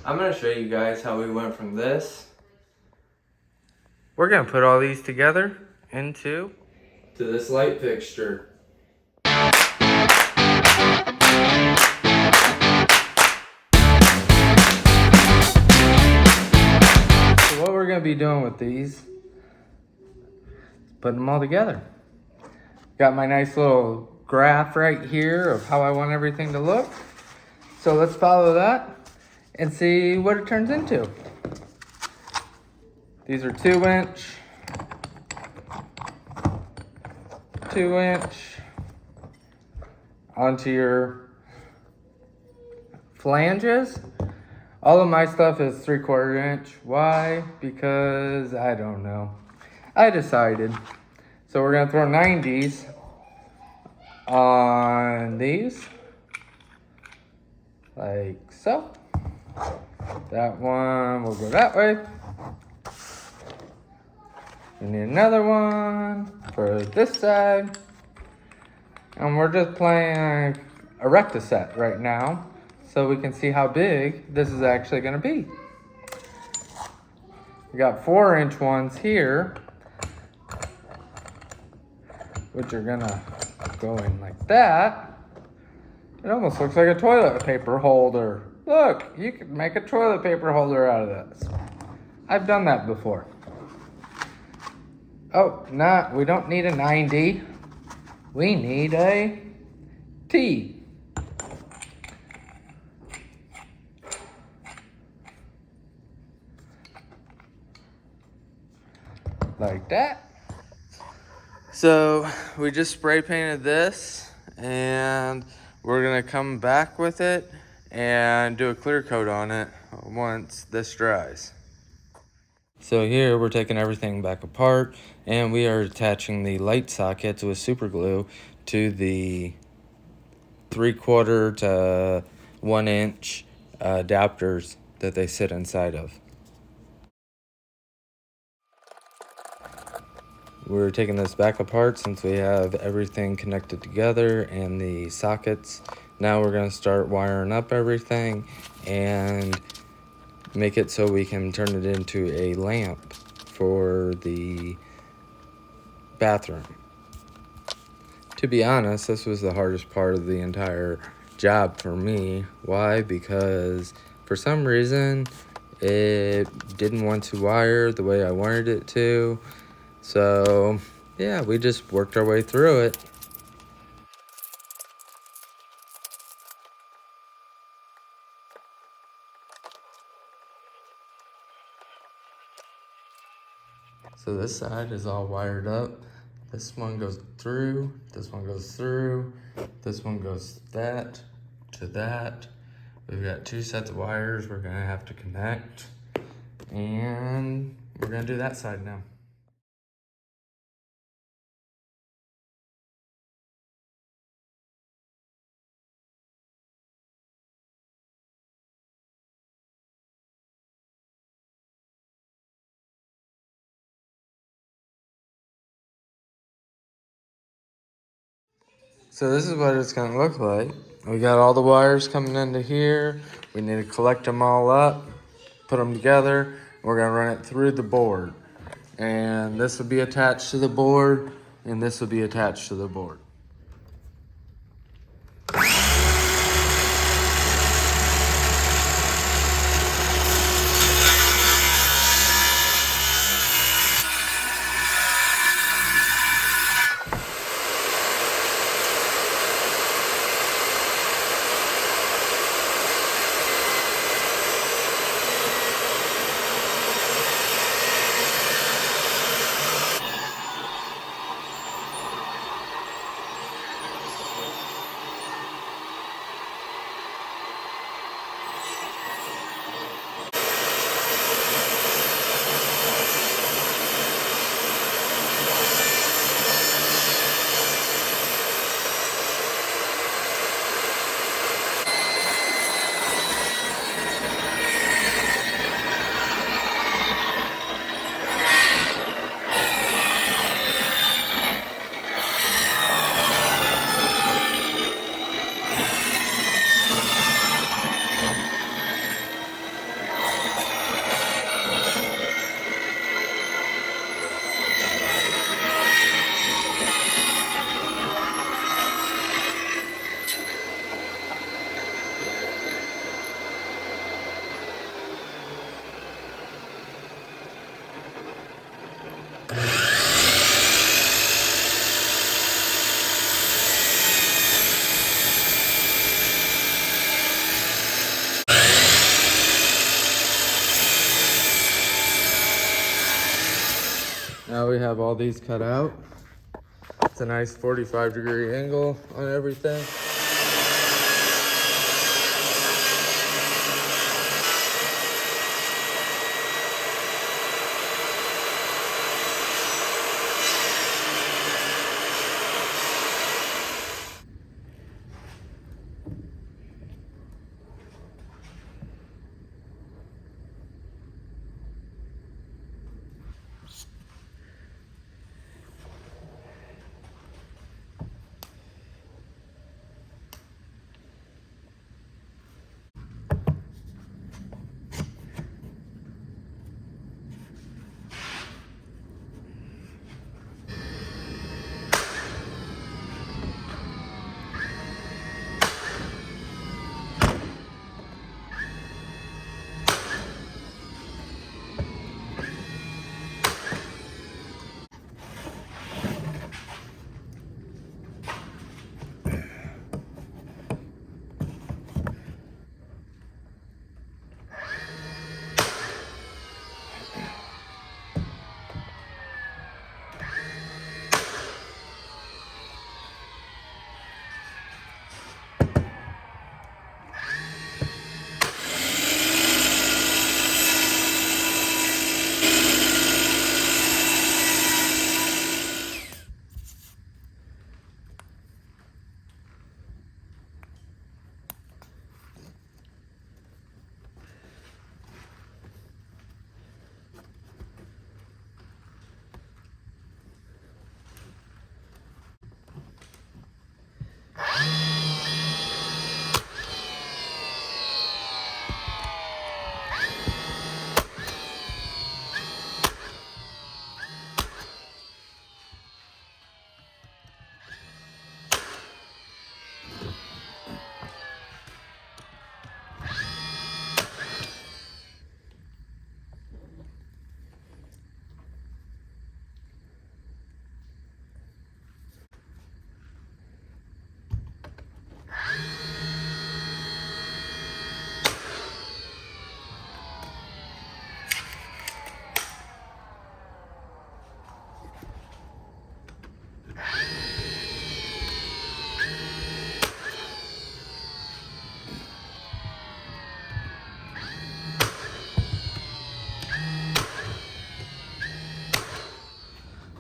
I'm going to show you guys how we went from this. We're going to put all these together into this light fixture. So what we're going to be doing with these is putting them all together. Got my nice little graph right here of how I want everything to look. So let's follow that and see what it turns into. These are 2-inch, 2-inch onto your flanges. All of my stuff is 3/4 inch. Why? Because I don't know. I decided. So we're gonna throw 90s on these, like so. That one will go that way. We need another one for this side. And we're just playing a recta-set right now so we can see how big this is actually gonna be. We got 4-inch ones here, which are gonna go in like that. It almost looks like a toilet paper holder. Look, you can make a toilet paper holder out of this. I've done that before. Oh, we don't need a 90. We need a T. Like that. So we just spray painted this and we're gonna come back with it and do a clear coat on it once this dries. So here we're taking everything back apart and we are attaching the light sockets with super glue to the 3/4 to 1-inch adapters that they sit inside of. We're taking this back apart since we have everything connected together and the sockets. Now we're going to start wiring up everything and make it so we can turn it into a lamp for the bathroom. To be honest, this was the hardest part of the entire job for me. Why? Because for some reason it didn't want to wire the way I wanted it to. So, yeah, we just worked our way through it. So this side is all wired up. This one goes through, this one goes through, this one goes that to that. We've got 2 sets of wires we're gonna have to connect. And we're gonna do that side now. So this is what it's gonna look like. We got all the wires coming into here. We need to collect them all up, put them together. We're gonna run it through the board. And this will be attached to the board, and this will be attached to the board. Now we have all these cut out. It's a nice 45-degree angle on everything.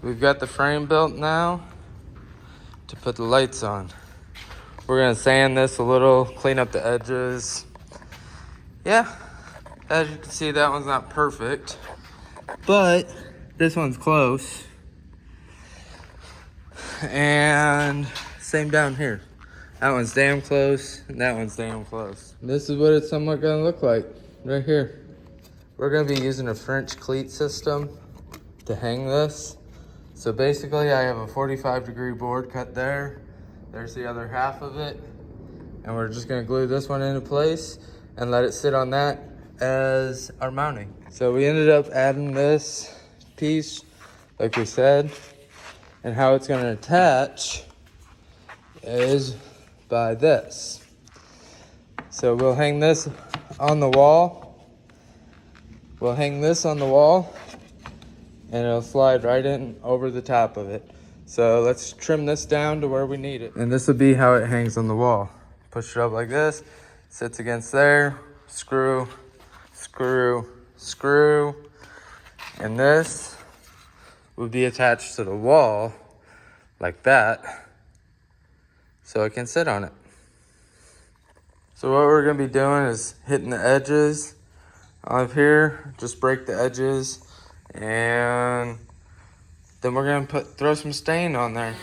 We've got the frame built now to put the lights on. We're gonna sand this a little, clean up the edges. Yeah, as you can see, that one's not perfect, but this one's close. And same down here. That one's damn close, and that one's damn close. This is what it's somewhat gonna look like right here. We're gonna be using a French cleat system to hang this. So basically I have a 45-degree board cut there. There's the other half of it. And we're just gonna glue this one into place and let it sit on that as our mounting. So we ended up adding this piece, like we said, and how it's gonna attach is by this. So we'll hang this on the wall. We'll hang this on the wall and it'll slide right in over the top of it. So let's trim this down to where we need it. And this will be how it hangs on the wall. Push it up like this, sits against there, screw, screw, screw. And this would be attached to the wall like that, so it can sit on it. So what we're gonna be doing is hitting the edges of here, just break the edges, and then we're gonna throw some stain on there.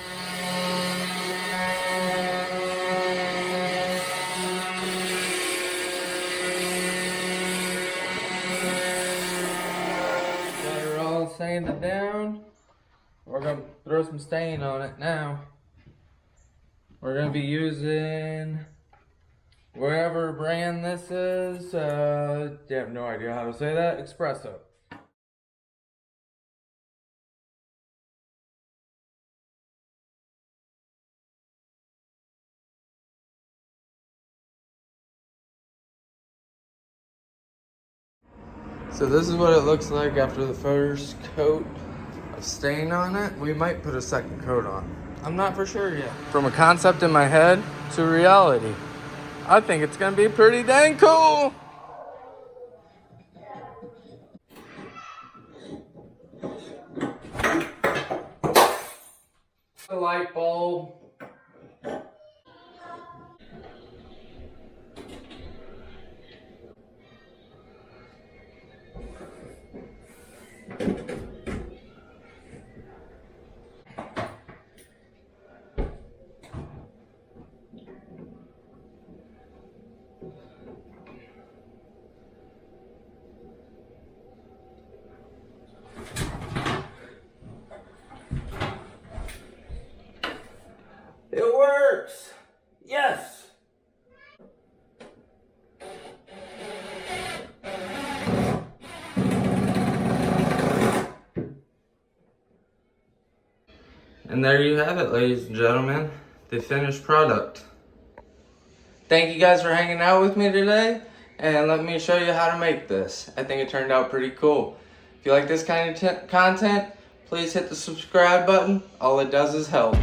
Got her all sanded down. We're gonna throw some stain on it now. We're gonna be using whatever brand this is. I have no idea how to say that. Espresso. So this is what it looks like after the first coat a stain on it, we might put a second coat on. I'm not for sure yet. From a concept in my head to reality, I think it's gonna be pretty dang cool. The light bulb. It works! Yes! And there you have it, ladies and gentlemen, the finished product. Thank you guys for hanging out with me today, and let me show you how to make this. I think it turned out pretty cool. If you like this kind of content, please hit the subscribe button. All it does is help.